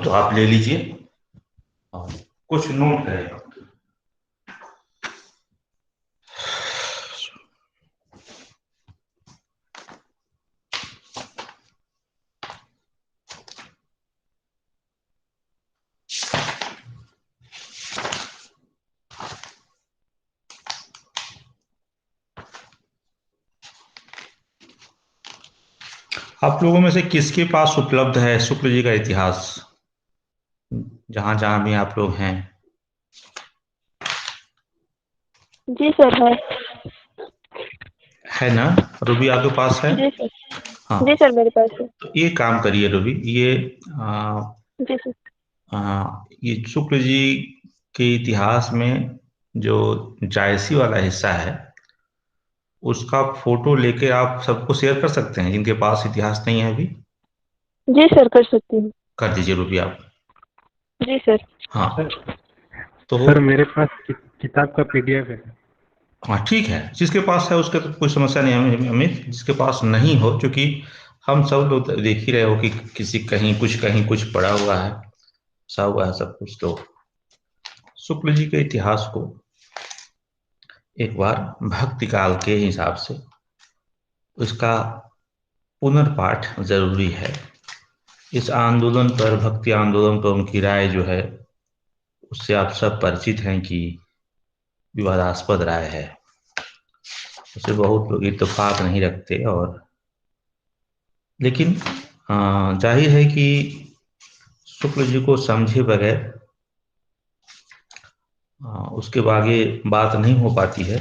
तो आप ले लीजिए और कुछ नोट करें। आप लोगों में से किसके पास उपलब्ध है शुक्ल जी का इतिहास, जहां जहां भी आप लोग हैं? जी सर है। है ना? रूबी आपके पास है? जी सर। हाँ। जी सर मेरे पास है। तो ये काम करिए रूबी, आ, जी सर। ये शुक्ल जी के इतिहास में जो जायसी वाला हिस्सा है उसका फोटो लेके आप सबको शेयर कर सकते हैं जिनके पास इतिहास नहीं है अभी। जी सर कर सकती हूँ। कर दीजिए रूबी आप। जी सर। हाँ। सर तो सर मेरे पास किताब का पीडीएफ है। हाँ ठीक है, जिसके पास है उसके तो कोई समस्या नहीं है अमित। जिसके पास नहीं हो, क्योंकि हम सब लोग देख ही रहे हो कि किसी कहीं कुछ पड़ा हुआ है, सा हुआ है सब कुछ। तो शुक्ल जी के इतिहास को एक बार भक्ति काल के हिसाब से उसका पुनर्पाठ जरूरी है। इस आंदोलन पर, भक्ति आंदोलन पर उनकी राय जो है उससे आप सब परिचित हैं कि विवादास्पद राय है। उसे बहुत लोग इत्तेफाक नहीं रखते। और लेकिन जाहिर है कि शुक्ल जी को समझे बगैर उसके आगे बात नहीं हो पाती है।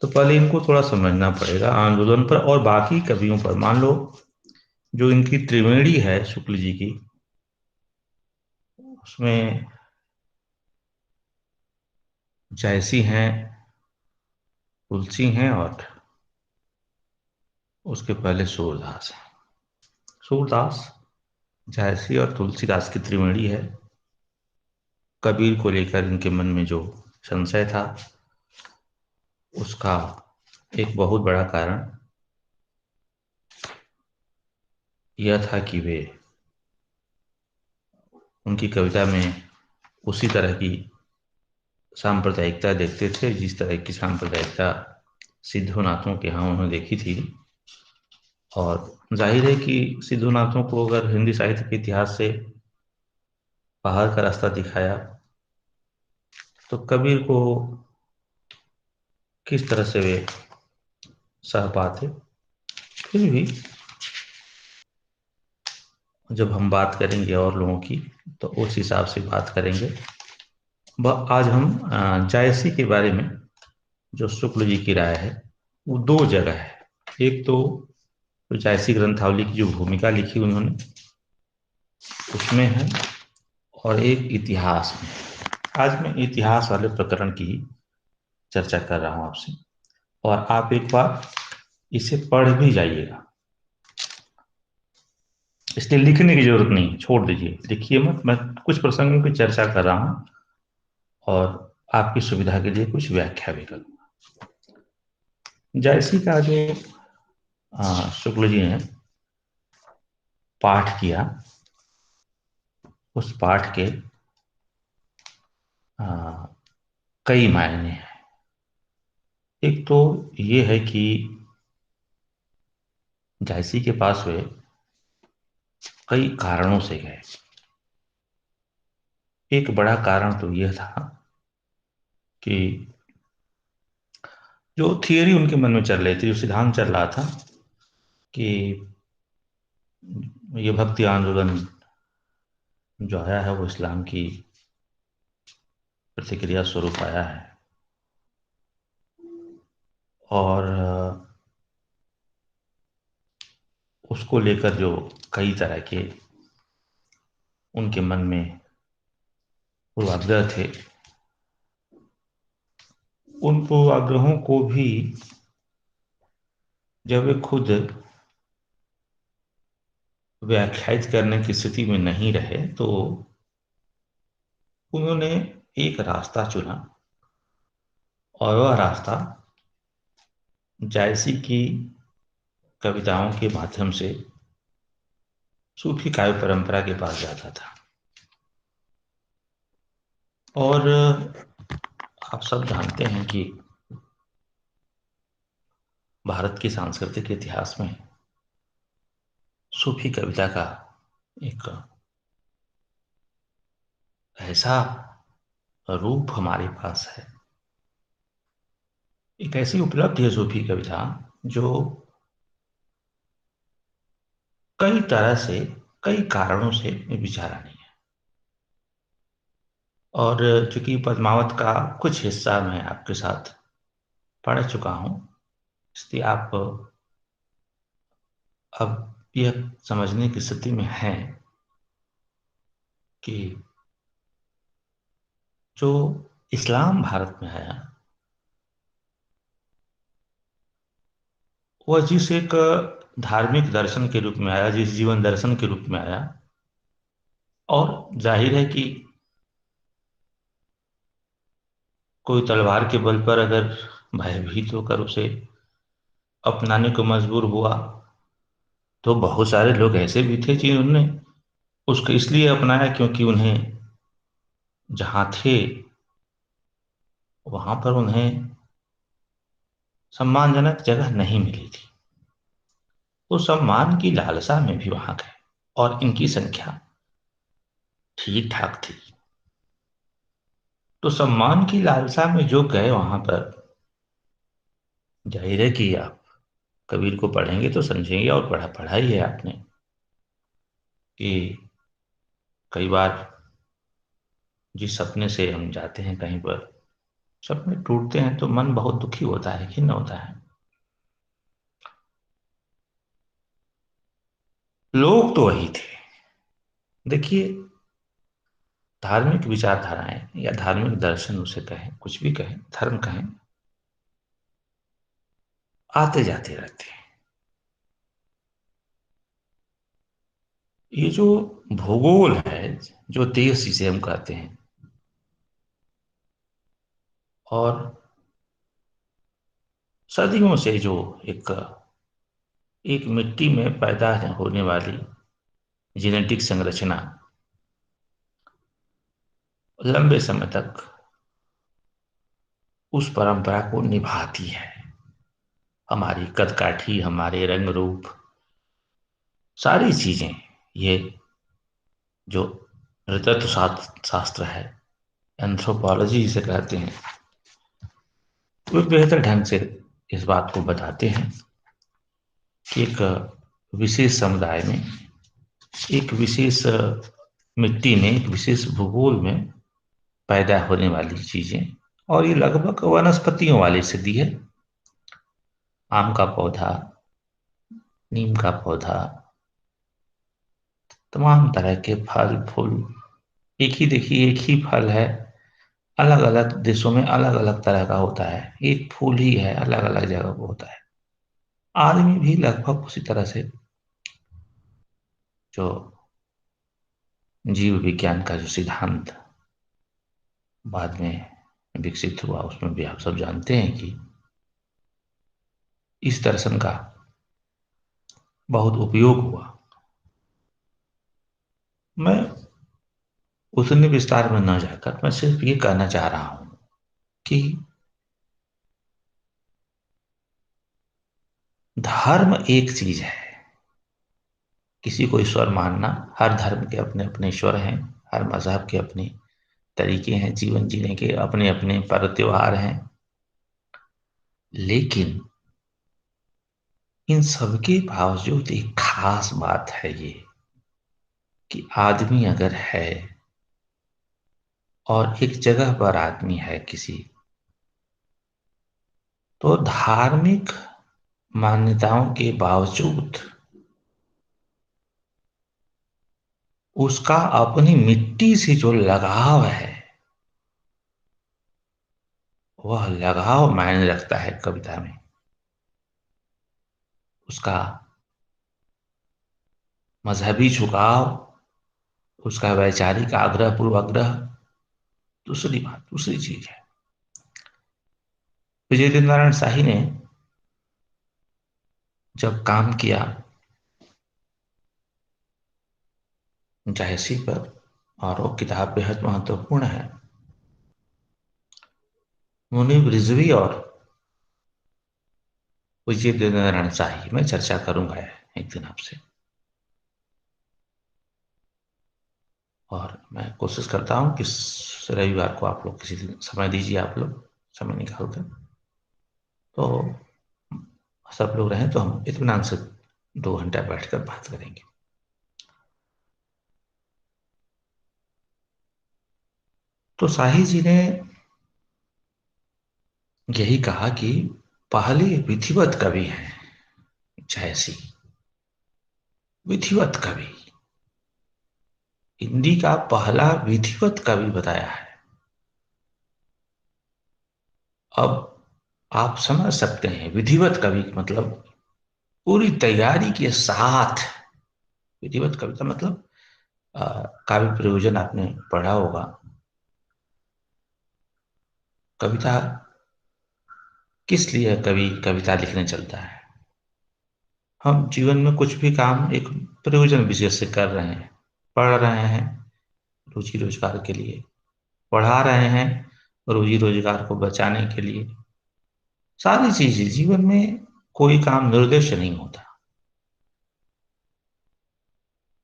तो पहले इनको थोड़ा समझना पड़ेगा आंदोलन पर और बाकी कवियों पर। मान लो जो इनकी त्रिवेणी है शुक्ल जी की, उसमें जयसी हैं, तुलसी हैं और उसके पहले सूरदास है। सूरदास, जयसी और तुलसीदास की त्रिवेणी है। कबीर को लेकर इनके मन में जो संशय था उसका एक बहुत बड़ा कारण यह था कि वे उनकी कविता में उसी तरह की सांप्रदायिकता देखते थे जिस तरह की सांप्रदायिकता सिद्धोनाथों के यहाँ उन्होंने देखी थी। और जाहिर है कि सिद्धोनाथों को अगर हिंदी साहित्य के इतिहास से बाहर का रास्ता दिखाया तो कबीर को किस तरह से वे सह पाते। फिर भी जब हम बात करेंगे और लोगों की तो उस हिसाब से बात करेंगे। आज हम जायसी के बारे में जो शुक्ल जी की राय है वो दो जगह है। एक तो जायसी ग्रंथावली की जो भूमिका लिखी उन्होंने उसमें है, और एक इतिहास में। आज मैं इतिहास वाले प्रकरण की चर्चा कर रहा हूं आपसे, और आप एक बार इसे पढ़ भी जाइएगा। इसलिए लिखने की जरूरत नहीं, छोड़ दीजिए, लिखिए मत। मैं कुछ प्रसंगों की चर्चा कर रहा हूं और आपकी सुविधा के लिए कुछ व्याख्या भी करूंगा। जयसी का जो शुक्ल जी ने पाठ किया, उस पाठ के आ, कई मायने हैं। एक तो ये है कि जायसी के पास वे कई कारणों से गए। एक बड़ा कारण तो यह था कि जो थियरी उनके मन में चल रही थी, जो सिद्धांत चल रहा था कि ये भक्ति आंदोलन जो आया है वो इस्लाम की प्रतिक्रिया स्वरूप आया है। और उसको लेकर जो कई तरह के उनके मन में पूर्वाग्रह थे, उन पूर्वाग्रहों को भी जब वे खुद व्याख्यायित करने की स्थिति में नहीं रहे तो उन्होंने एक रास्ता चुना, और वह रास्ता जायसी की कविताओं के माध्यम से सूफी काव्य परंपरा के पास जाता था। और आप सब जानते हैं कि भारत के सांस्कृतिक इतिहास में सूफी कविता का एक ऐसा रूप हमारे पास है, एक ऐसी उपलब्धि है सूफी कविता जो कई तरह से, कई कारणों से विचारा नहीं है। और चूंकि पद्मावत का कुछ हिस्सा मैं आपके साथ पढ़ चुका हूं, इसलिए आप अब यह समझने की स्थिति में हैं कि जो इस्लाम भारत में आया, वह जिस एक धार्मिक दर्शन के रूप में आया, जिस जीवन दर्शन के रूप में आया, और जाहिर है कि कोई तलवार के बल पर अगर भयभीत होकर उसे अपनाने को मजबूर हुआ, तो बहुत सारे लोग ऐसे भी थे जिन्होंने उसको इसलिए अपनाया क्योंकि उन्हें जहां थे वहां पर उन्हें सम्मानजनक जगह नहीं मिली थी। वो सम्मान की लालसा में भी वहां गए, और इनकी संख्या ठीक ठाक थी। तो सम्मान की लालसा में जो गए वहां पर, जाहिर है कि आप कबीर को पढ़ेंगे तो समझेंगे, और पढ़ा पढ़ा ही है आपने कि कई बार जिस सपने से हम जाते हैं कहीं पर, सपने टूटते हैं तो मन बहुत दुखी होता है, खिन्न होता है। लोग तो वही थे। देखिए, धार्मिक विचारधाराएं या धार्मिक दर्शन उसे कहें, कुछ भी कहें, धर्म कहें, आते जाते रहते हैं। ये जो भूगोल है, जो देश जिसे हम कहते हैं, और सदियों से जो एक एक मिट्टी में पैदा होने वाली जेनेटिक संरचना लंबे समय तक उस परंपरा को निभाती है। हमारी कदकाठी, हमारे रंग रूप, सारी चीजें, ये जो नृतत्व शास्त्र है, एंथ्रोपोलॉजी जिसे कहते हैं, वे बेहतर ढंग से इस बात को बताते हैं कि एक विशेष समुदाय में, एक विशेष मिट्टी में, एक विशेष भूगोल में पैदा होने वाली चीजें, और ये लगभग वनस्पतियों वाली सिद्धि है। आम का पौधा, नीम का पौधा, तमाम तरह के फल फूल, एक ही देखिए, एक ही फल है, अलग अलग देशों में अलग अलग तरह का होता है। एक फूल ही है, अलग अलग जगह पर होता है। आदमी भी लगभग उसी तरह से, जो जीव विज्ञान का जो सिद्धांत बाद में विकसित हुआ, उसमें भी आप सब जानते हैं कि इस दर्शन का बहुत उपयोग हुआ। मैं उतने विस्तार में न जाकर मैं सिर्फ ये कहना चाह रहा हूं कि धर्म एक चीज है। किसी को ईश्वर मानना, हर धर्म के अपने अपने ईश्वर हैं, हर मजहब के अपने तरीके हैं, जीवन जीने के अपने अपने पर्व त्योहार हैं। लेकिन इन सबके बावजूद एक खास बात है ये, कि आदमी अगर है और एक जगह पर आदमी है किसी, तो धार्मिक मान्यताओं के बावजूद उसका अपनी मिट्टी से जो लगाव है, वह लगाव मायने रखता है कविता में। उसका मजहबी झुकाव, उसका वैचारिक आग्रह पूर्वाग्रह, दूसरी बात, दूसरी चीज है। विजय नारायण शाही ने जब काम किया जायसी पर, और वो किताब बेहद महत्वपूर्ण है, मुनीब रिजवी और विजय नारायण शाही, मैं चर्चा करूंगा एक दिन आपसे, और मैं कोशिश करता हूँ कि रविवार को आप लोग किसी दिन समय दीजिए, आप लोग समय निकाल कर, तो सब लोग रहें तो हम इत्मीनान से 2 घंटा बैठकर बात करेंगे। तो शाही जी ने यही कहा कि पहले विधिवत कवि हैं जयसी, विधिवत कवि, हिंदी का पहला विधिवत कवि बताया है। अब आप समझ सकते हैं विधिवत कवि मतलब पूरी तैयारी के साथ। विधिवत कविता मतलब काव्य प्रयोजन आपने पढ़ा होगा। कविता किस लिए कवि कविता लिखने चलता है? हम जीवन में कुछ भी काम एक प्रयोजन विषय से कर रहे हैं, पढ़ रहे हैं रोजी रोजगार के लिए, पढ़ा रहे हैं रोजी रोजगार को बचाने के लिए, सारी चीजें जीवन में, कोई काम निर्देश नहीं होता।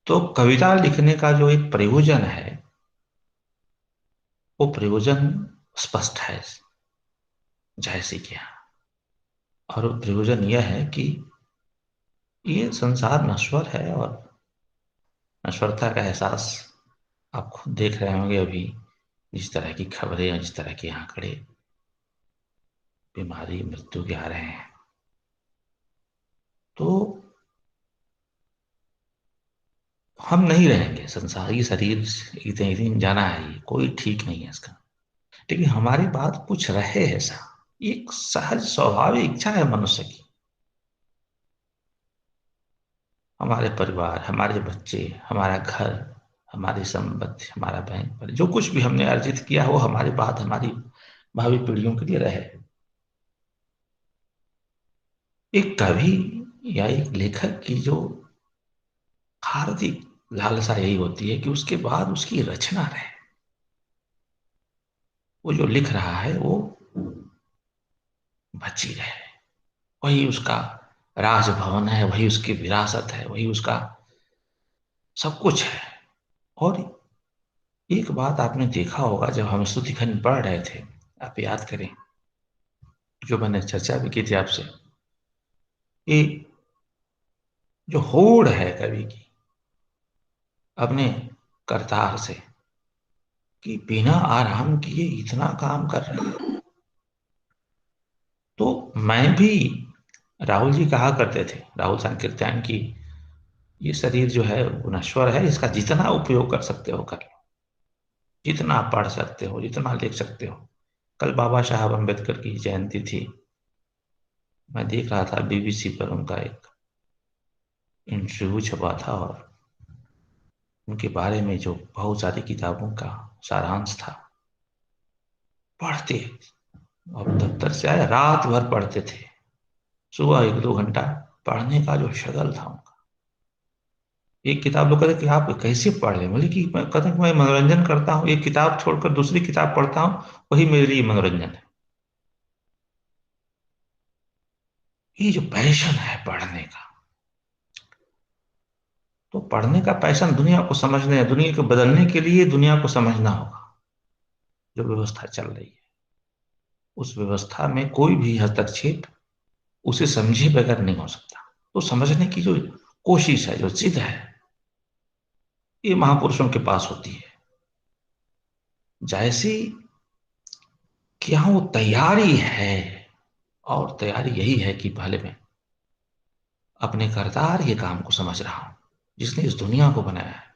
तो कविता लिखने का जो एक प्रयोजन है, वो प्रयोजन स्पष्ट है जयसी के यहाँ। और वो प्रयोजन यह है कि ये संसार नश्वर है, और नश्वरता का एहसास आप खुद देख रहे होंगे अभी, जिस तरह की खबरें और जिस तरह के आंकड़े बीमारी मृत्यु के आ रहे हैं। तो हम नहीं रहेंगे, संसार, ये शरीर एक दिन जाना है, ये कोई ठीक नहीं है इसका। लेकिन हमारी बात कुछ रहे ऐसा, एक सहज स्वाभाविक इच्छा है मनुष्य की। हमारे परिवार, हमारे बच्चे, हमारा घर, हमारी संपत्ति, हमारा बैंक पर जो कुछ भी हमने अर्जित किया वो हमारी बात, हमारी भावी पीढ़ियों के लिए रहे। एक कवि या एक लेखक की जो हार्दिक लालसा यही होती है कि उसके बाद उसकी रचना रहे, वो जो लिख रहा है वो बची रहे, वही उसका राजभवन है, वही उसकी विरासत है, वही उसका सब कुछ है। और एक बात आपने देखा होगा, जब हम स्तुति खंड पढ़ रहे थे, आप याद करें, जो मैंने चर्चा भी की थी आपसे, ये जो होड़ है कवि की अपने करतार से, कि बिना आराम किए इतना काम कर रहे हैं। तो मैं भी, राहुल जी कहा करते थे, राहुल संकीर्तन की, ये शरीर जो है वो नश्वर है, इसका जितना उपयोग कर सकते हो कर लो, जितना पढ़ सकते हो, जितना लिख सकते हो। कल बाबा साहब अम्बेडकर की जयंती थी, मैं देख रहा था बीबीसी पर उनका एक इंटरव्यू छपा था, और उनके बारे में जो बहुत सारी किताबों का सारांश था, पढ़ते, अब दफ्तर से आए रात भर पढ़ते थे, सुबह 1-2 घंटा पढ़ने का जो शगल था उनका। एक किताब लोग कहते कि आप कैसे पढ़ रहे हैं, बोले कि मैं कहते कि मैं मनोरंजन करता हूँ, एक किताब छोड़कर दूसरी किताब पढ़ता हूँ, वही मेरे लिए मनोरंजन है। ये जो पैशन है पढ़ने का, तो पढ़ने का पैशन दुनिया को समझने, दुनिया को बदलने के लिए दुनिया को समझना होगा। जो व्यवस्था चल रही है उस व्यवस्था में कोई भी हस्तक्षेप उसे समझे बगैर नहीं हो सकता। तो समझने की जो कोशिश है, जो जिद है, ये महापुरुषों के पास होती है। जैसी क्या वो तैयारी है, और तैयारी यही है कि पहले मैं अपने करतार के काम को समझ रहा हूं, जिसने इस दुनिया को बनाया है।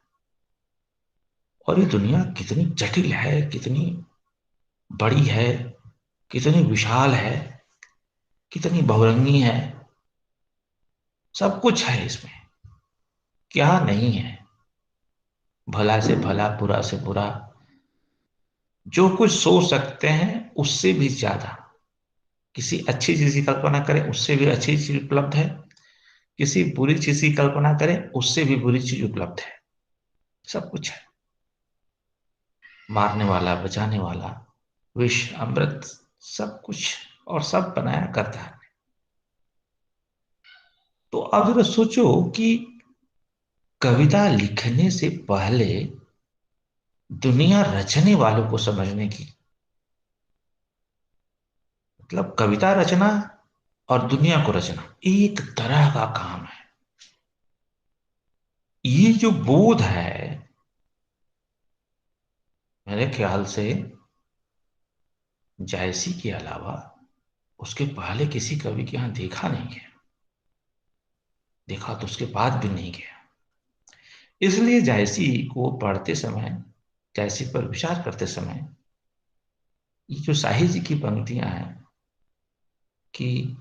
और ये दुनिया कितनी जटिल है, कितनी बड़ी है, कितनी विशाल है, कितनी बहुरंगी है, सब कुछ है इसमें, क्या नहीं है। भला से भला, बुरा से बुरा, जो कुछ सोच सकते हैं उससे भी ज्यादा, किसी अच्छी चीज की कल्पना करें उससे भी अच्छी चीज उपलब्ध है, किसी बुरी चीज की कल्पना करें उससे भी बुरी चीज उपलब्ध है, सब कुछ है। मारने वाला, बचाने वाला, विष, अमृत, सब कुछ और सब बनाया करता है। तो अब जरा सोचो कि कविता लिखने से पहले दुनिया रचने वालों को समझने की, मतलब कविता रचना और दुनिया को रचना एक तरह का काम है। ये जो बोध है, मेरे ख्याल से जायसी के अलावा उसके पहले किसी कवि के यहां देखा नहीं गया, देखा तो उसके बाद भी नहीं गया। इसलिए जायसी को पढ़ते समय, जायसी पर विचार करते समय, ये जो साहित्य की पंक्तियां हैं कि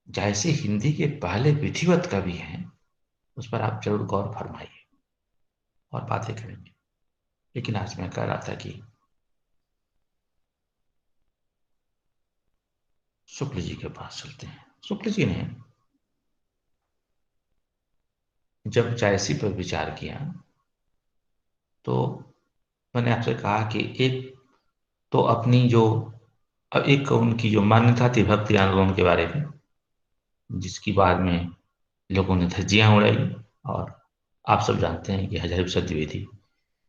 जायसी हिंदी के पहले विधिवत कवि हैं, उस पर आप जरूर गौर फरमाइए और बातें करेंगे। लेकिन आज मैं कह रहा था कि शुक्ल जी के पास चलते हैं। शुक्ल जी ने जब जायसी पर विचार किया तो मैंने आपसे कहा कि एक तो अपनी जो एक उनकी जो मान्यता थी भक्ति आंदोलन के बारे में, जिसकी बाद में लोगों ने धज्जियां उड़ाई, और आप सब जानते हैं कि हजारी प्रसाद द्विवेदी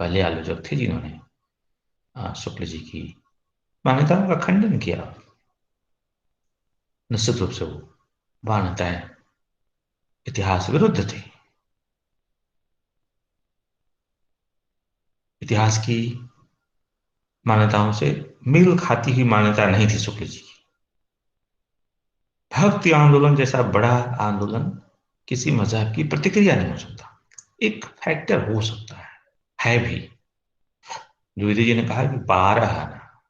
पहले आलोचक थे जिन्होंने शुक्ल जी की मान्यताओं का खंडन किया। निश्चित रूप से वो मान्यताएं इतिहास विरुद्ध थी, इतिहास की मान्यताओं से मेल खाती हुई मान्यता नहीं थी शुक्ल जी की। भक्ति आंदोलन जैसा बड़ा आंदोलन किसी मजहब की प्रतिक्रिया नहीं हो सकता, एक फैक्टर हो सकता है भी। द्विवेदी जी ने कहा कि 12 आना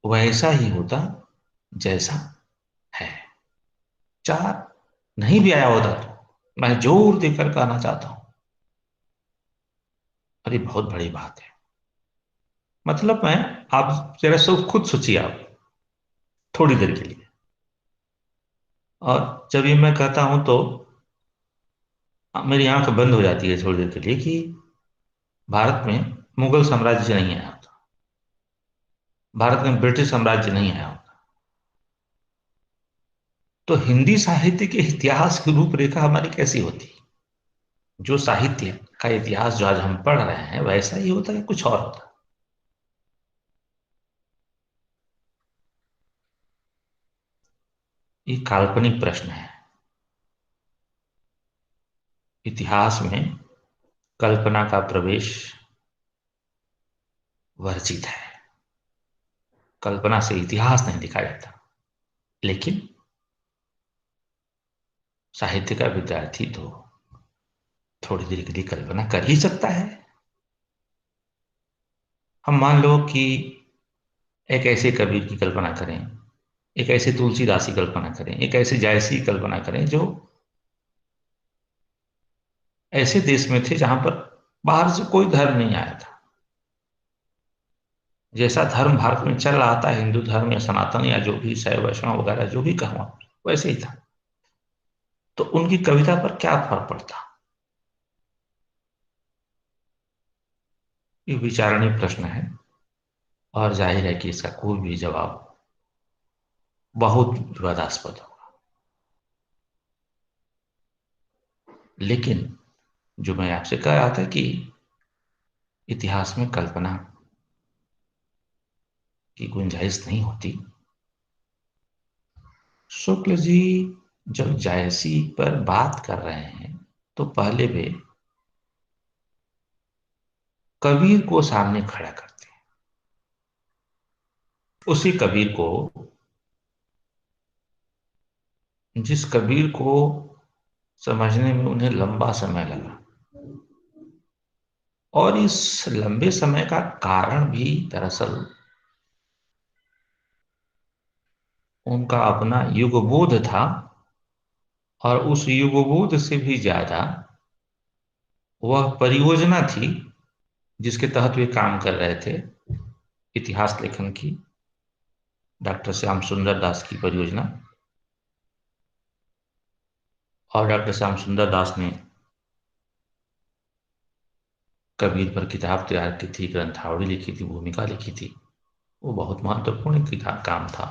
वैसा ही होता जैसा है, 4 नहीं भी आया होता तो मैं जोर देकर कहना चाहता हूं, अरे बहुत बड़ी बात है। मतलब मैं, आप जरा सब खुद सोचिए आप थोड़ी देर के लिए। और जब ये मैं कहता हूं तो मेरी आंख बंद हो जाती है थोड़ी देर के लिए कि भारत में मुगल साम्राज्य नहीं आया होता, भारत में ब्रिटिश साम्राज्य नहीं आया होता, तो हिंदी साहित्य के इतिहास की रूपरेखा हमारी कैसी होती? जो साहित्य का इतिहास जो आज हम पढ़ रहे हैं वैसा ही होता है, कुछ और होता? ये काल्पनिक प्रश्न है। इतिहास में कल्पना का प्रवेश वर्जित है, कल्पना से इतिहास नहीं लिखा जाता। लेकिन साहित्य का विद्यार्थी तो थोड़ी देर के लिए कल्पना कर ही सकता है। हम मान लो कि एक ऐसे कबीर की कल्पना करें, एक ऐसे तुलसीदास की कल्पना करें, एक ऐसे जायसी की कल्पना करें जो ऐसे देश में थे जहां पर बाहर से कोई धर्म नहीं आया था। जैसा धर्म भारत में चल रहा था, हिंदू धर्म या सनातन या जो भी शैव वैष्णव वगैरह जो भी कहूँ, वैसे ही था। तो उनकी कविता पर क्या फर्क पड़ता? ये विचारणीय प्रश्न है, और जाहिर है कि इसका कोई भी जवाब बहुत विवादास्पद होगा। लेकिन जो मैं आपसे कह रहा था कि इतिहास में कल्पना की गुंजाइश नहीं होती, शुक्ल जी जब जायसी पर बात कर रहे हैं तो पहले वे कबीर को सामने खड़ा करते हैं। उसी कबीर को, जिस कबीर को समझने में उन्हें लंबा समय लगा, और इस लंबे समय का कारण भी दरअसल उनका अपना युगबोध था। और उस युगबोध से भी ज्यादा वह परियोजना थी जिसके तहत वे काम कर रहे थे, इतिहास लेखन की, डॉक्टर श्याम सुंदर दास की परियोजना। और डॉक्टर श्याम सुंदर दास ने कबीर पर किताब तैयार की थी, ग्रंथावली लिखी थी, भूमिका लिखी थी। वो बहुत महत्वपूर्ण काम था।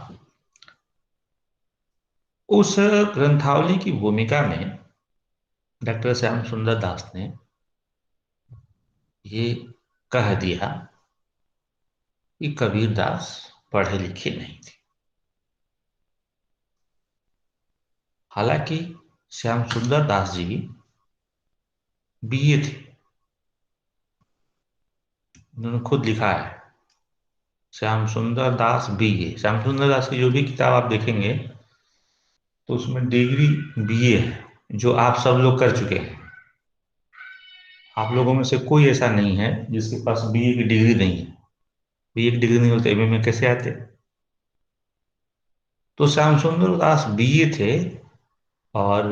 उस ग्रंथावली की भूमिका में डॉक्टर श्याम सुंदर दास ने ये कह दिया कि कबीर दास पढ़े लिखे नहीं थे। हालांकि श्याम सुंदर दास जी बीए थे, उन्होंने खुद लिखा है, श्याम सुंदर दास बीए। श्याम सुंदर दास की जो भी किताब आप देखेंगे तो उसमें डिग्री बीए है, जो आप सब लोग कर चुके हैं। आप लोगों में से कोई ऐसा नहीं है जिसके पास बीए की डिग्री नहीं है। बीए की डिग्री नहीं होती एमए में कैसे आते? तो श्याम सुंदर दास बीए थे और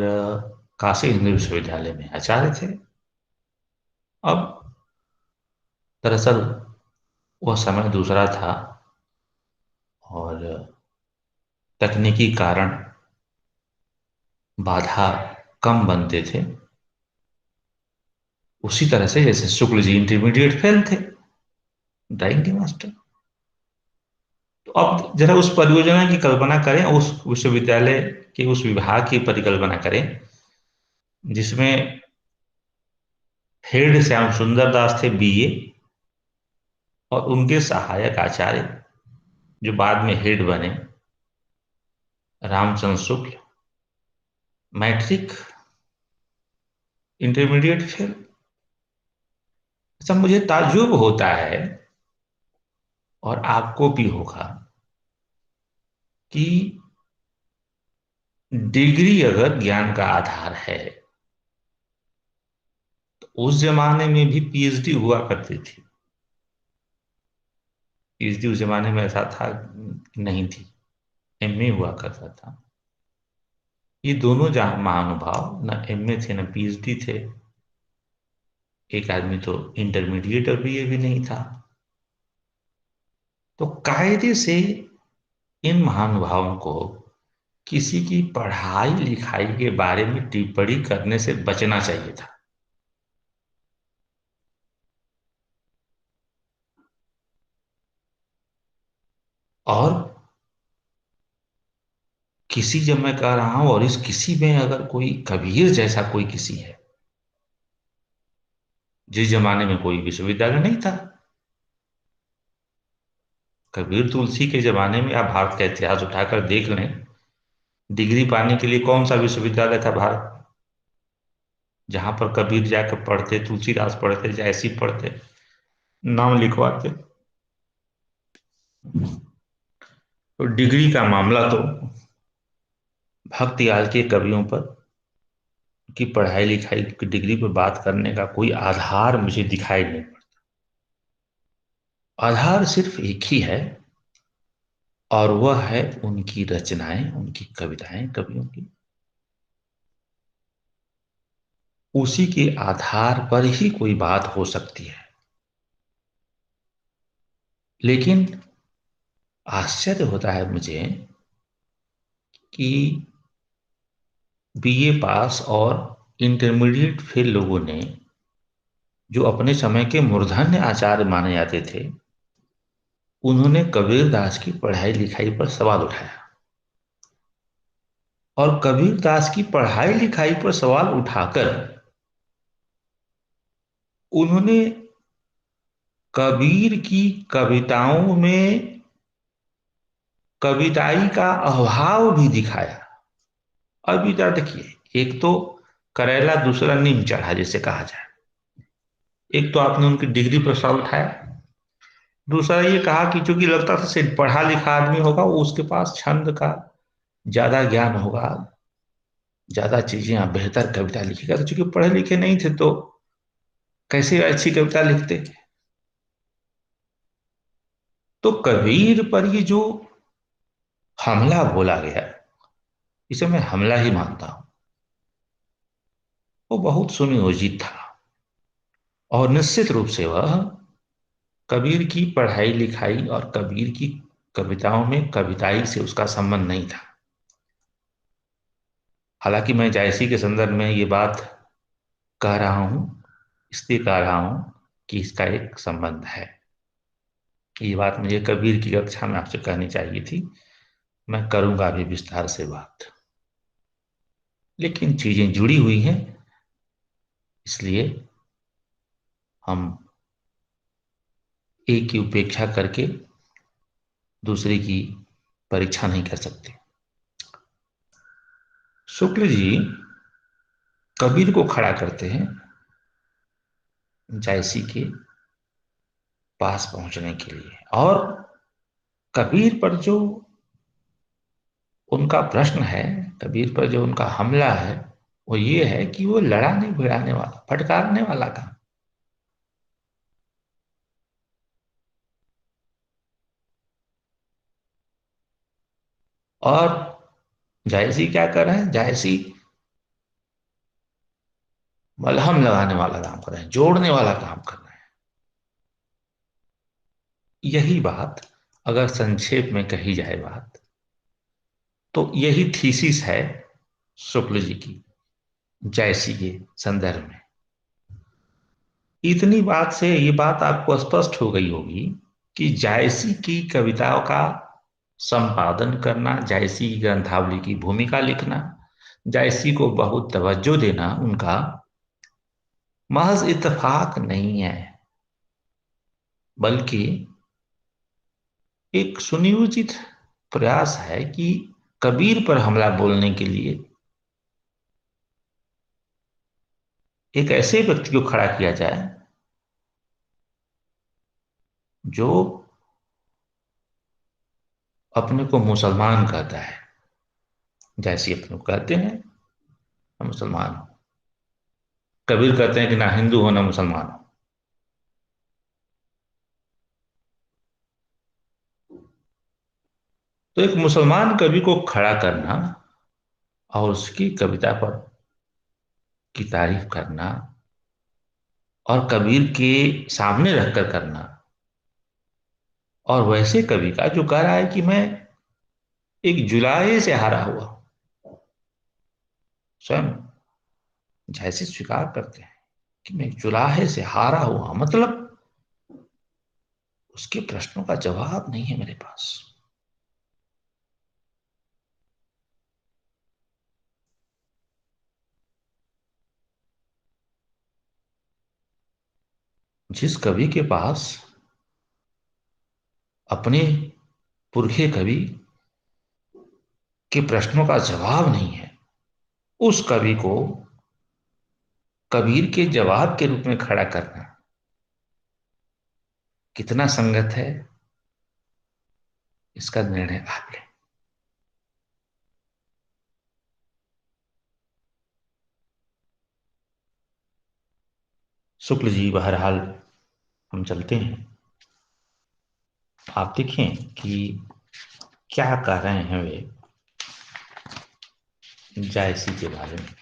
काशी हिंदू विश्वविद्यालय में आचार्य थे। अब दरअसल वह समय दूसरा था और तकनीकी कारण बाधा कम बनते थे। उसी तरह से जैसे शुक्ल जी इंटरमीडिएट फेल थे, ड्राइंग के मास्टर। तो अब जरा उस परियोजना की कल्पना करें, उस विश्वविद्यालय के उस विभाग की परिकल्पना करें जिसमें हेड श्याम सुंदर दास थे बीए, और उनके सहायक आचार्य जो बाद में हेड बने Ramchandra Shukla, matric intermediate fail. अच्छा, मुझे ताज्जुब होता है और आपको भी होगा कि डिग्री अगर ज्ञान का आधार है तो उस जमाने में भी पीएचडी हुआ करती थी। पीएचडी उस जमाने में ऐसा था कि नहीं थी, एमए हुआ करता था। ये दोनों जहां महानुभाव न एमए थे न पीएचडी थे। एक आदमी तो इंटरमीडिएट और बीए भी नहीं था। तो कायदे से इन महानुभावों को किसी की पढ़ाई लिखाई के बारे में टिप्पणी करने से बचना चाहिए था। और किसी, जब मैं कह रहा हूं और इस किसी में अगर कोई कबीर जैसा कोई किसी है, जिस जमाने में कोई विश्वविद्यालय नहीं था। कबीर तुलसी के जमाने में आप भारत का इतिहास उठाकर देख लें, डिग्री पाने के लिए कौन सा विश्वविद्यालय था भारत जहां पर कबीर जाकर पढ़ते, तुलसीदास पढ़ते, जयसी पढ़ते, नाम लिखवाते? तो डिग्री का मामला तो भक्तियाल के कवियों पर की पढ़ाई लिखाई की डिग्री पर बात करने का कोई आधार मुझे दिखाई नहीं पड़ता। आधार सिर्फ एक ही है और वह है उनकी रचनाएं, उनकी कविताएं कवियों की। उसी के आधार पर ही कोई बात हो सकती है। लेकिन आश्चर्य होता है मुझे कि बीए पास और इंटरमीडिएट फेल लोगों ने, जो अपने समय के मूर्धन्य आचार्य माने जाते थे, उन्होंने कबीर दास की पढ़ाई लिखाई पर सवाल उठाया। और कबीर दास की पढ़ाई लिखाई पर सवाल उठाकर उन्होंने कबीर की कविताओं में कविताई का अभाव भी दिखाया। अब इधर देखिए, एक तो करेला दूसरा नीम चढ़ा जैसे कहा जाए। एक तो आपने उनकी डिग्री पर सवाल उठाया, दूसरा ये कहा कि चूंकि लगता था सिर्फ पढ़ा लिखा आदमी होगा, वो उसके पास छंद का ज्यादा ज्ञान होगा, ज्यादा चीजें, आप बेहतर कविता लिखेगा। तो चूंकि पढ़े लिखे नहीं थे तो कैसे अच्छी कविता लिखते? तो कबीर पर ये जो हमला बोला गया, इसे मैं हमला ही मानता हूं। वो बहुत सुनियोजित था और निश्चित रूप से वह कबीर की पढ़ाई लिखाई और कबीर की कविताओं में कविताई से उसका संबंध नहीं था। हालांकि मैं जायसी के संदर्भ में ये बात कह रहा हूं, इसलिए कह रहा हूं कि इसका एक संबंध है। ये बात मुझे कबीर की कक्षा में आपसे कहनी चाहिए थी। मैं करूंगा अभी विस्तार से बात, लेकिन चीजें जुड़ी हुई हैं, इसलिए हम एक की उपेक्षा करके दूसरे की परीक्षा नहीं कर सकते। शुक्ल जी कबीर को खड़ा करते हैं जायसी के पास पहुंचने के लिए, और कबीर पर जो उनका प्रश्न है, कबीर पर जो उनका हमला है, वो ये है कि वो लड़ाने भिड़ाने वाला, फटकारने वाला काम। और जायसी क्या कर रहे हैं? जायसी मलहम लगाने वाला काम कर रहे हैं, जोड़ने वाला काम कर रहे हैं। यही बात अगर संक्षेप में कही जाए बात, तो यही थीसिस है शुक्ल जी की जायसी के संदर्भ में। इतनी बात से ये बात आपको स्पष्ट हो गई होगी कि जायसी की कविताओं का संपादन करना, जायसी की ग्रंथावली की भूमिका लिखना, जायसी को बहुत तवज्जो देना उनका महज इत्तेफाक नहीं है, बल्कि एक सुनियोजित प्रयास है कि कबीर पर हमला बोलने के लिए एक ऐसे व्यक्ति को खड़ा किया जाए जो अपने को मुसलमान कहता है। जैसे अपने को कहते हैं हम मुसलमान हो, कबीर कहते हैं कि ना हिंदू हो ना मुसलमान हो। तो एक मुसलमान कवि को खड़ा करना और उसकी कविता पर की तारीफ करना और कबीर के सामने रखकर करना, और वैसे कवि का जो कह रहा है कि मैं एक जुलाहे से हारा हुआ, स्वयं जैसे स्वीकार करते हैं कि मैं एक जुलाहे से हारा हुआ, मतलब उसके प्रश्नों का जवाब नहीं है मेरे पास। जिस कवि के पास अपने पुरखे कवि के प्रश्नों का जवाब नहीं है, उस कवि को कबीर के जवाब के रूप में खड़ा करना कितना संगत है, इसका निर्णय आप लें। शुक्ल जी बहरहाल हम चलते हैं। आप देखें कि क्या कह रहे हैं वे जायसी के बारे में।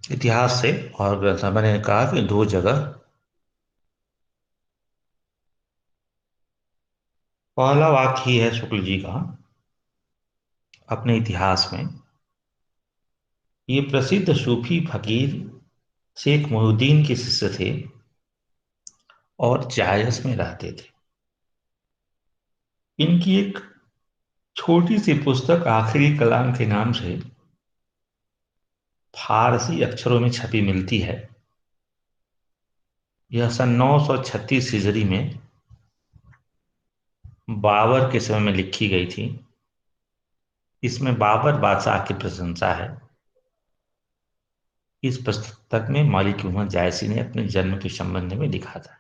इतिहास से और ग्रंथ मैंने कहा कि दो जगह, पहला वाक्य ही है शुक्ल जी का अपने इतिहास में। ये प्रसिद्ध सूफी फकीर शेख मोहुद्दीन के शिष्य थे और जायस में रहते थे। इनकी एक छोटी सी पुस्तक आखिरी कलाम के नाम से फारसी अक्षरों में छपी मिलती है। यह सन 936 हिजरी में बाबर के समय में लिखी गई थी। इसमें बाबर बादशाह की प्रशंसा है। इस पुस्तक में मलिक मोहम्मद जायसी ने अपने जन्म के संबंध में लिखा था,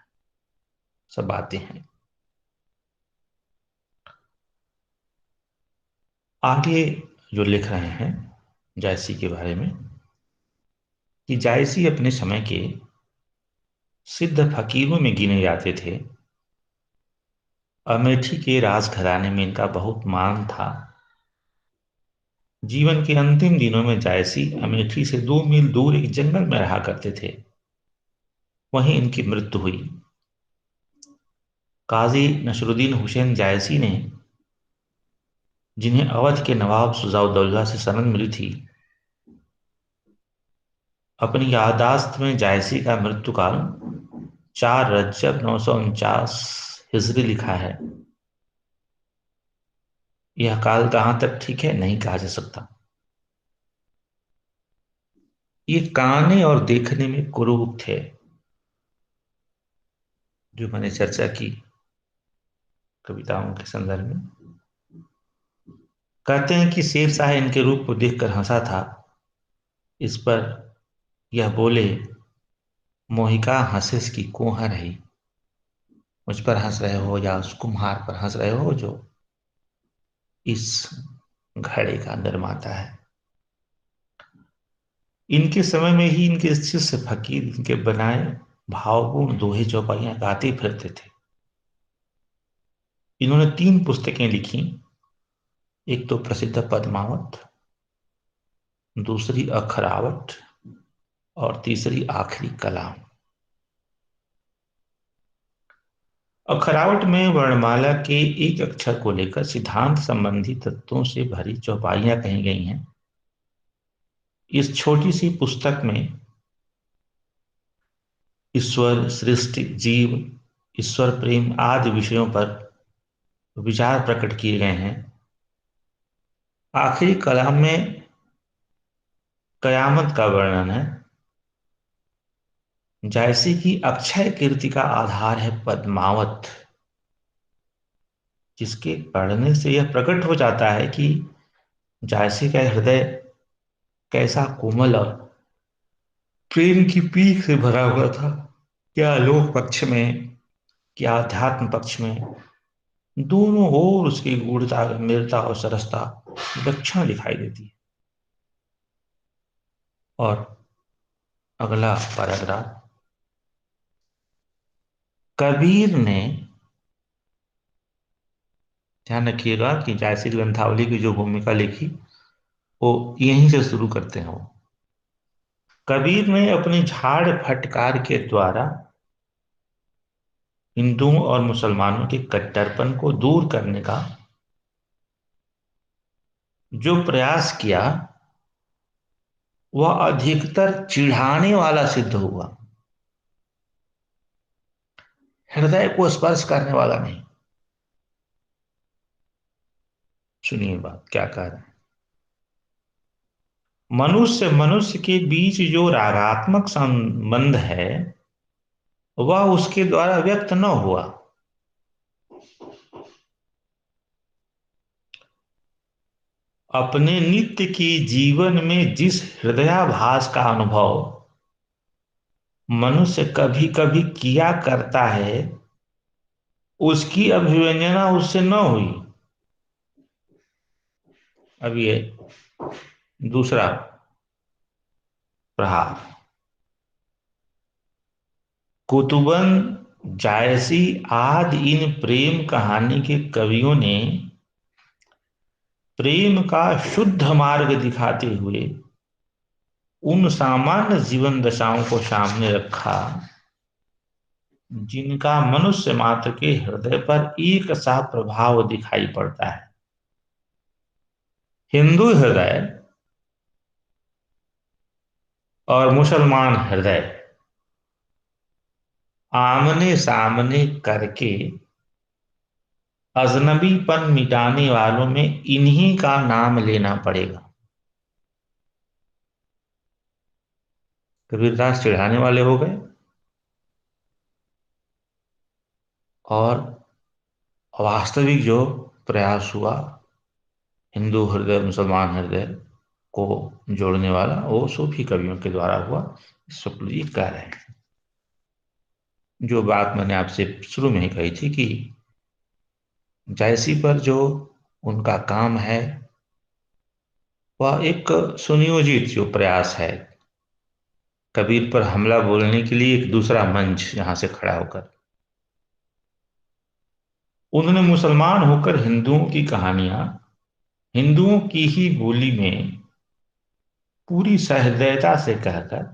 सब बातें हैं। आगे जो लिख रहे हैं जायसी के बारे में कि जायसी अपने समय के सिद्ध फकीरों में गिने जाते थे। अमेठी के राजघराने में इनका बहुत मान था। जीवन के अंतिम दिनों में जायसी अमेठी से 2 मील दूर एक जंगल में रहा करते थे। वहीं इनकी मृत्यु हुई। काजी नसरुद्दीन हुसैन जायसी ने, जिन्हें अवध के नवाब शुजाउद्दौला से सनद मिली थी, अपनी याददाश्त में जायसी का मृत्यु काल 4 रजब 949 हिजरी लिखा है। यह काल कहां तक ठीक है नहीं कहा जा सकता। ये गाने और देखने में कुरूप थे, जो मैंने चर्चा की कविताओं के संदर्भ में। कहते हैं कि शेरशाह इनके रूप को देखकर हंसा था। इस पर यह बोले, मोहिका हंसिस की कोहर रही। मुझ पर हंस रहे हो या उस कुम्हार पर हंस रहे हो जो इस घड़े का निर्माता है। इनके समय में ही इनके शिष्य फकीर इनके बनाए भावपूर्ण दोहे चौपाइयां गाते फिरते थे। इन्होंने 3 पुस्तकें लिखी। एक तो प्रसिद्ध पद्मावत, दूसरी अखरावट और तीसरी आखिरी कलाम। अखरावट में वर्णमाला के एक अक्षर को लेकर सिद्धांत संबंधी तत्वों से भरी चौपाइयां कही गई हैं। इस छोटी सी पुस्तक में ईश्वर, सृष्टि, जीव, ईश्वर प्रेम आदि विषयों पर विचार प्रकट किए गए हैं। आखिरी कलाम में कयामत का वर्णन है। जायसी की अक्षय कीर्ति का आधार है पद्मावत, जिसके पढ़ने से यह प्रकट हो जाता है कि जायसी का हृदय कैसा कोमल और प्रेम की पीक से भरा हुआ था। क्या लोक पक्ष में, क्या अध्यात्म पक्ष में, दोनों ओर उसकी गूढ़ता, गंभीरता और सरसता विलक्षण दिखाई देती है। और अगला पैराग्राफ, कबीर ने, ध्यान रखिएगा कि जायसी ग्रंथावली की जो भूमिका लिखी वो यहीं से शुरू करते हैं। वो कबीर ने अपनी झाड़ फटकार के द्वारा हिंदुओं और मुसलमानों के कट्टरपन को दूर करने का जो प्रयास किया वह अधिकतर चिढ़ाने वाला सिद्ध हुआ, हृदय को स्पर्श करने वाला नहीं। सुनिए बात क्या कह रहे हैं। मनुष्य मनुष्य के बीच जो रागात्मक संबंध है वह उसके द्वारा व्यक्त न हुआ। अपने नित्य के जीवन में जिस हृदयाभास का अनुभव मनुष्य कभी कभी किया करता है, उसकी अभिव्यंजना उससे न हुई। अब ये दूसरा प्रहार। कुतुबन, जायसी आदि इन प्रेम कहानी के कवियों ने प्रेम का शुद्ध मार्ग दिखाते हुए उन सामान्य जीवन दशाओं को सामने रखा जिनका मनुष्य मात्र के हृदय पर एक सा प्रभाव दिखाई पड़ता है। हिंदू हृदय और मुसलमान हृदय आमने सामने करके अजनबीपन मिटाने वालों में इन्हीं का नाम लेना पड़ेगा। कबीरदास चिढ़ाने वाले हो गए और वास्तविक जो प्रयास हुआ हिंदू हृदय मुसलमान हृदय को जोड़ने वाला, वो सूफी कवियों के द्वारा हुआ। शुक्ल जी कह रहे हैं जो बात मैंने आपसे शुरू में ही कही थी कि जायसी पर जो उनका काम है वह एक सुनियोजित जो प्रयास है कबीर पर हमला बोलने के लिए एक दूसरा मंच यहां से खड़ा होकर। उन्होंने मुसलमान होकर हिंदुओं की कहानियां हिंदुओं की ही बोली में पूरी सहृदयता से कहकर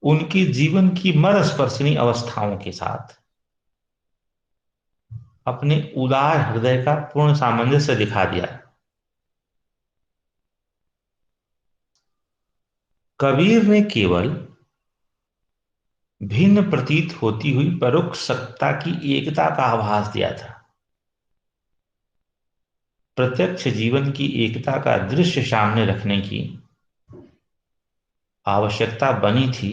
उनके जीवन की मर्मस्पर्शिनी अवस्थाओं के साथ अपने उदार हृदय का पूर्ण सामंजस्य दिखा दिया। कबीर ने केवल भिन्न प्रतीत होती हुई परोक्ष सत्ता की एकता का आभास दिया था। प्रत्यक्ष जीवन की एकता का दृश्य सामने रखने की आवश्यकता बनी थी,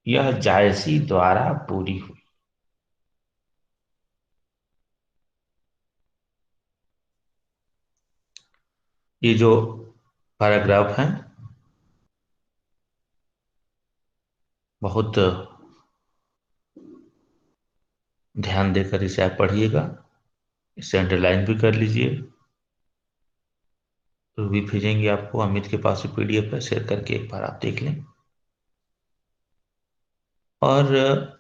यह जायसी द्वारा पूरी हुई। ये जो पैराग्राफ है बहुत ध्यान देकर इसे आप पढ़िएगा, इसे अंडरलाइन भी कर लीजिए। तो भी भेजेंगे आपको, अमित के पास पीडीएफ है, शेयर करके एक बार आप देख लें। और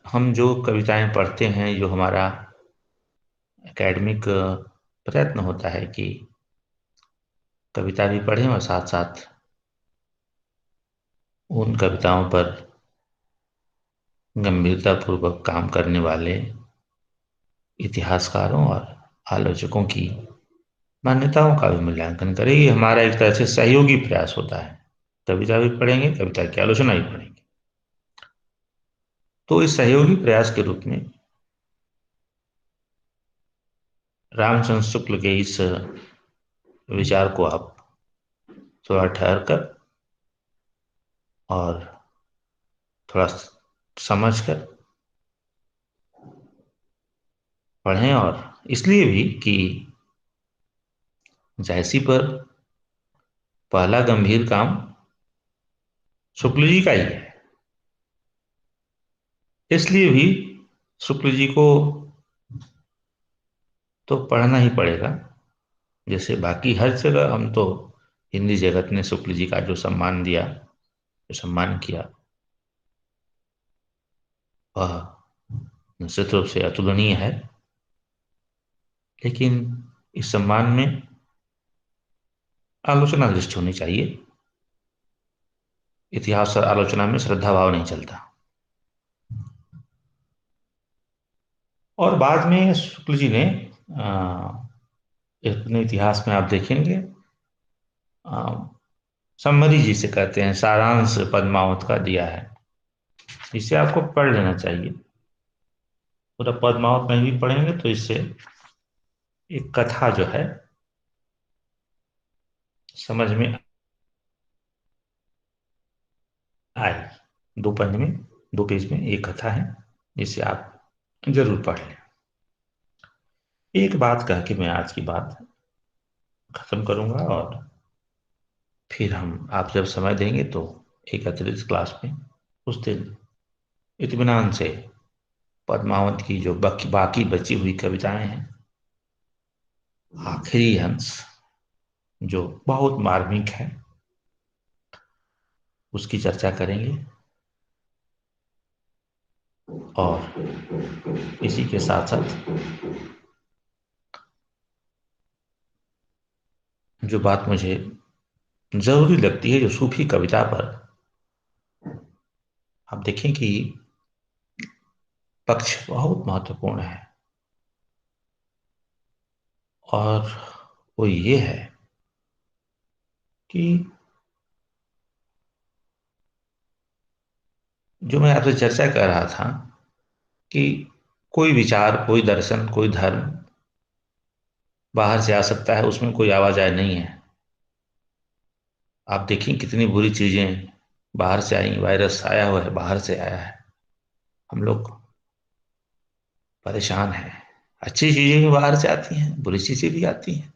हम जो कविताएं पढ़ते हैं, जो हमारा एकेडमिक प्रयत्न होता है कि कविता भी पढ़ें और साथ साथ उन कविताओं पर गंभीरतापूर्वक काम करने वाले इतिहासकारों और आलोचकों की मान्यताओं का भी मूल्यांकन करें। ये हमारा एक तरह से सहयोगी प्रयास होता है। कविता भी पढ़ेंगे, कविता की आलोचना भी पढ़ेंगे। तो इस सहयोगी प्रयास के रूप में रामचंद्र शुक्ल के इस विचार को आप थोड़ा ठहर कर और थोड़ा समझ कर पढ़ें, और इसलिए भी कि जायसी पर पहला गंभीर काम शुक्ल जी का ही है। इसलिए भी शुक्ल जी को तो पढ़ना ही पड़ेगा। जैसे बाकी हर जगह हम तो हिंदी जगत ने शुक्ल जी का जो सम्मान दिया, जो सम्मान किया, वह निश्चित रूप से अतुलनीय है। लेकिन इस सम्मान में आलोचना दृष्टि होनी चाहिए। इतिहास और आलोचना में श्रद्धा भाव नहीं चलता। और बाद में शुक्ल जी ने अपने इतिहास में आप देखेंगे समरी जिसे कहते हैं, सारांश पद्मावत का दिया है। इसे आपको पढ़ लेना चाहिए। पूरा पद्मावत नहीं भी पढ़ेंगे तो इससे एक कथा जो है समझ में आएगी। 2 पंज में, 2 पेज में एक कथा है, जिसे आप जरूर पढ़ लें। एक बात कह के मैं आज की बात खत्म करूंगा, और फिर हम आप जब समय देंगे तो एक अतिरिक्त क्लास में उस दिन इत्मीनान से पद्मावत की जो बाकी बची हुई कविताएं हैं, आखिरी अंश जो बहुत मार्मिक है, उसकी चर्चा करेंगे। और इसी के साथ साथ जो बात मुझे जरूरी लगती है, जो सूफी कविता पर आप देखें कि पक्ष बहुत महत्वपूर्ण है, और वो ये है कि जो मैं आपसे चर्चा कर रहा था कि कोई विचार, कोई दर्शन, कोई धर्म बाहर से आ सकता है, उसमें कोई आवाजाही नहीं है। आप देखें कितनी बुरी चीजें बाहर से आई, वायरस आया हुआ है, बाहर से आया है, हम लोग परेशान हैं। अच्छी चीजें भी बाहर से आती हैं, बुरी चीजें भी आती हैं।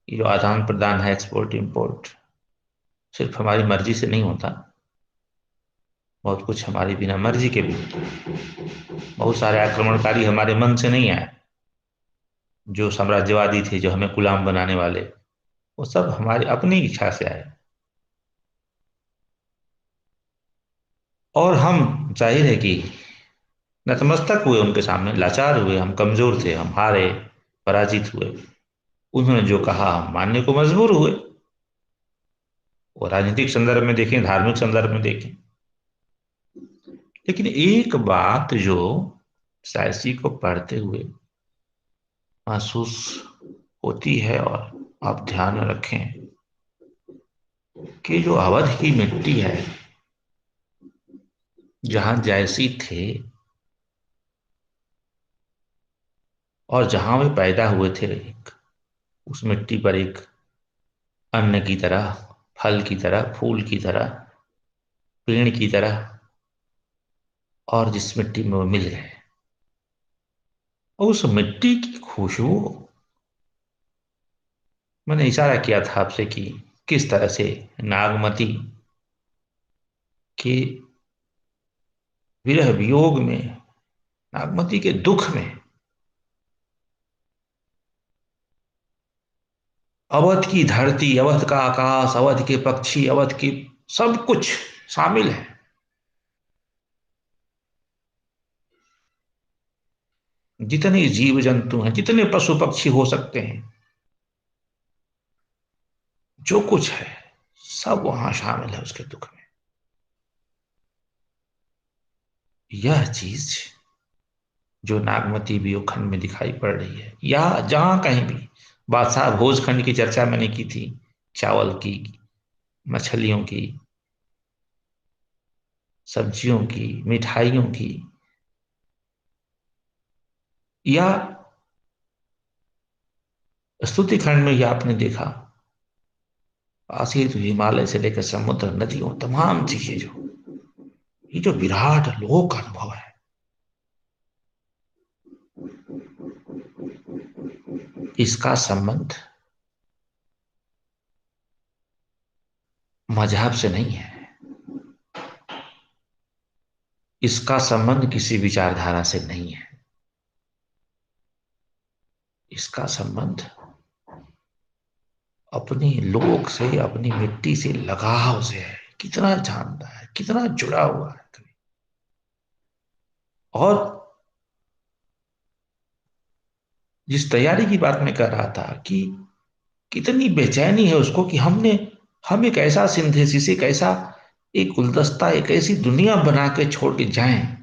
ये जो आदान प्रदान है, एक्सपोर्ट इंपोर्ट, सिर्फ हमारी मर्जी से नहीं होता, बहुत कुछ हमारी बिना मर्जी के भी होता है। बहुत सारे आक्रमणकारी हमारे मन से नहीं आए, जो साम्राज्यवादी थे, जो हमें गुलाम बनाने वाले, वो सब हमारी अपनी इच्छा से आए। और हम, जाहिर है कि नतमस्तक हुए उनके सामने, लाचार हुए, हम कमजोर थे, हम हारे, पराजित हुए। उन्होंने जो कहा हम मानने को मजबूर हुए। वो राजनीतिक संदर्भ में देखें, धार्मिक संदर्भ में देखें। लेकिन एक बात जो सायसी को पढ़ते हुए महसूस होती है, और आप ध्यान में रखें कि जो अवध की मिट्टी है, जहां जायसी थे और जहां वे पैदा हुए थे, उस मिट्टी पर एक अन्न की तरह, फल की तरह, फूल की तरह, पेड़ की तरह, और जिस मिट्टी में वो मिल गए, उस मिट्टी की खुशबू, मैंने इशारा किया था आपसे कि किस तरह से नागमती के विरह वियोग में, नागमती के दुख में अवध की धरती, अवध का आकाश, अवध के पक्षी, अवध की सब कुछ शामिल है। जितने जीव जंतु हैं, जितने पशु पक्षी हो सकते हैं, जो कुछ है, सब वहां शामिल है उसके दुख में। यह चीज जो नागमती वियोग में दिखाई पड़ रही है, या जहां कहीं भी, बादशाह भोजखंड की चर्चा मैंने की थी, चावल की, मछलियों की, सब्जियों की, मिठाइयों की, या स्तुति खंड में ये आपने देखा, आसिर तो हिमालय से लेकर समुद्र, नदियों, तमाम चीजें, जो ये जो विराट लोक अनुभव है, इसका संबंध मजहब से नहीं है। इसका संबंध किसी विचारधारा से नहीं है। इसका संबंध अपने लोक से, अपनी मिट्टी से लगाव से है। कितना जानता है, कितना जुड़ा हुआ है कभी। और जिस तैयारी की बात मैं कर रहा था कि कितनी बेचैनी है उसको, कि हम एक ऐसा सिंथेसिस, एक ऐसा एक गुलदस्ता, एक ऐसी दुनिया बना के छोड़ के जाएं।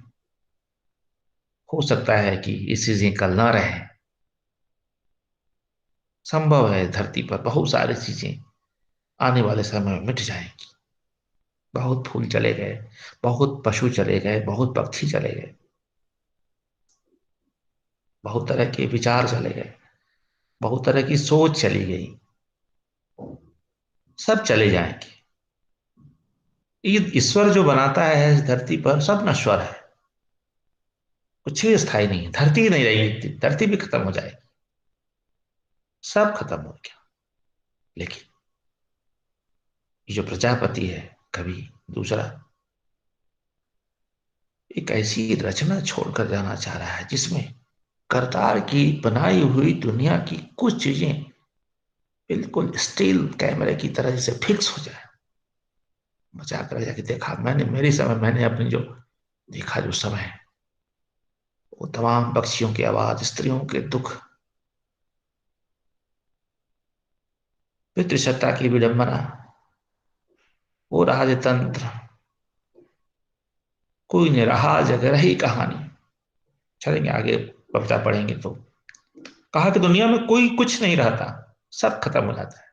हो सकता है कि ये चीजें कल ना रहे। संभव है धरती पर बहुत सारी चीजें आने वाले समय में मिट जाएंगी। बहुत फूल चले गए, बहुत पशु चले गए, बहुत पक्षी चले गए, बहुत तरह के विचार चले गए, बहुत तरह की सोच चली गई, सब चले जाएंगे। ये ईश्वर जो बनाता है इस धरती पर, सब नश्वर है, कुछ भी स्थायी नहीं है। धरती ही नहीं रहेगी, धरती भी खत्म हो जाएगी, सब खत्म हो गया। लेकिन ये जो प्रजापति है, कभी दूसरा एक ऐसी रचना छोड़कर जाना चाह रहा है जिसमें करतार की बनाई हुई दुनिया की कुछ चीजें बिल्कुल स्टील कैमरे की तरह जैसे फिक्स हो जाए। बचा कर जाके देखा मैंने, मेरे समय मैंने अपनी जो देखा जो समय, वो तमाम पक्षियों की आवाज, स्त्रियों के दुख, पितृसत्ता की विडंबना, वो राजतंत्र, कोई नहीं रहा, जग रही कहानी। चलेंगे आगे, कविता पढ़ेंगे तो कहा कि दुनिया में कोई कुछ नहीं रहता, सब खत्म हो जाता है।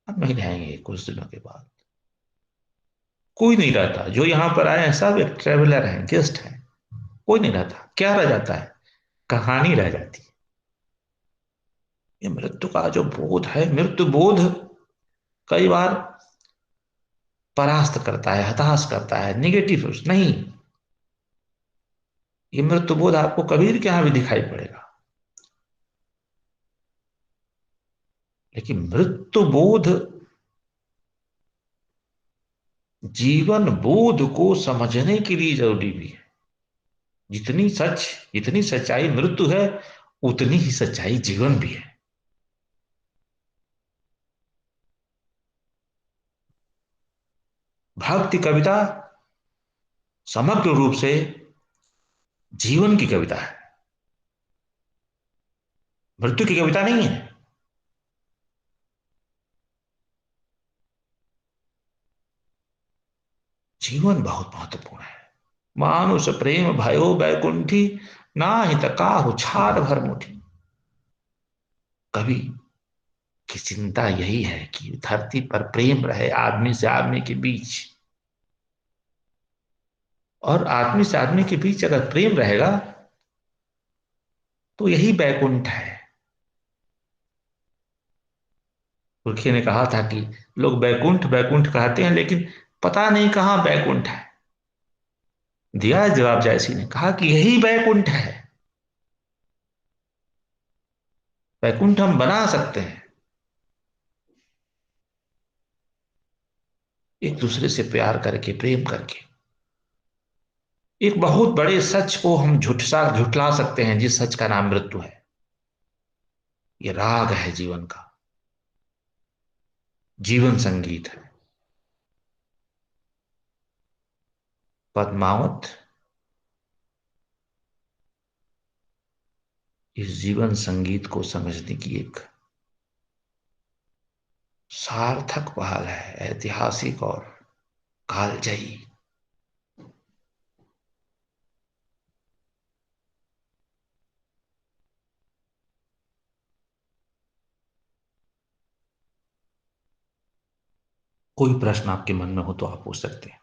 हम नहीं रहेंगे कुछ दिनों के बाद, कोई नहीं रहता। जो यहां पर आए हैं सब एक ट्रेवलर हैं, गेस्ट हैं, कोई नहीं रहता। क्या रह जाता है? कहानी रह जाती है। ये मृत्यु का जो बोध है, मृत्यु बोध कई बार परास्त करता है, हताश करता है, निगेटिव नहीं। ये मृत्यु बोध आपको कबीर के यहां भी दिखाई पड़ेगा। लेकिन मृत्यु बोध जीवन बोध को समझने के लिए जरूरी भी है। जितनी सच, जितनी सच्चाई मृत्यु है, उतनी ही सच्चाई जीवन भी है। भक्ति कविता समग्र रूप से जीवन की कविता है, मृत्यु की कविता नहीं है। जीवन बहुत महत्वपूर्ण है। मानुष प्रेम भयो बैकुंठी, ना हित काहु छाड़ भर मुठी। कवि की चिंता यही है कि धरती पर प्रेम रहे आदमी से आदमी के बीच, और आदमी से आदमी के बीच अगर प्रेम रहेगा तो यही बैकुंठ है। पुरखे ने कहा था कि लोग बैकुंठ बैकुंठ कहते हैं, लेकिन पता नहीं कहां बैकुंठ है। दिया जवाब जयसी ने, कहा कि यही बैकुंठ है। बैकुंठ हम बना सकते हैं, एक दूसरे से प्यार करके, प्रेम करके। एक बहुत बड़े सच को हम झुठला सकते हैं, जिस सच का नाम मृत्यु है। ये राग है जीवन का, जीवन संगीत है। पद्मावत इस जीवन संगीत को समझने की एक सार्थक पहल है, ऐतिहासिक और कालजयी। कोई प्रश्न आपके मन में हो तो आप पूछ सकते हैं।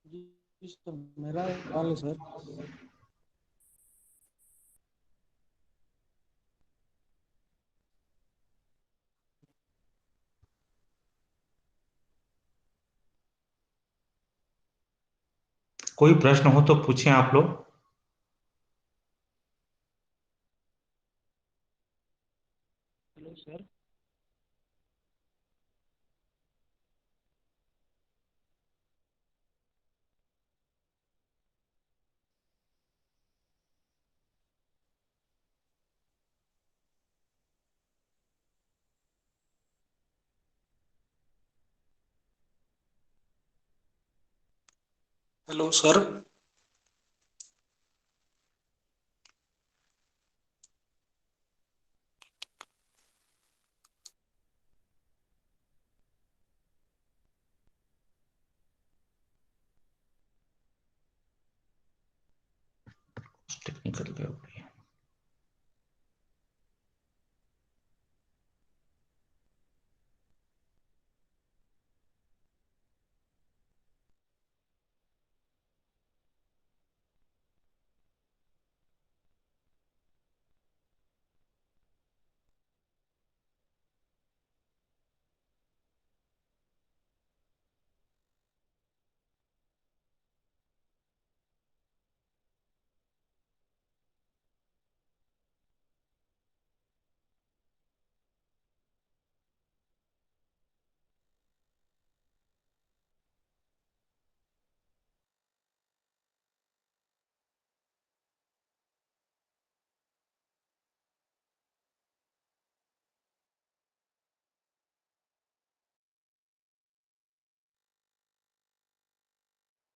जी सर, मेरा एक सवाल है सर। कोई प्रश्न हो तो पूछें आप लोग। Hello sir. Hello sir. Technical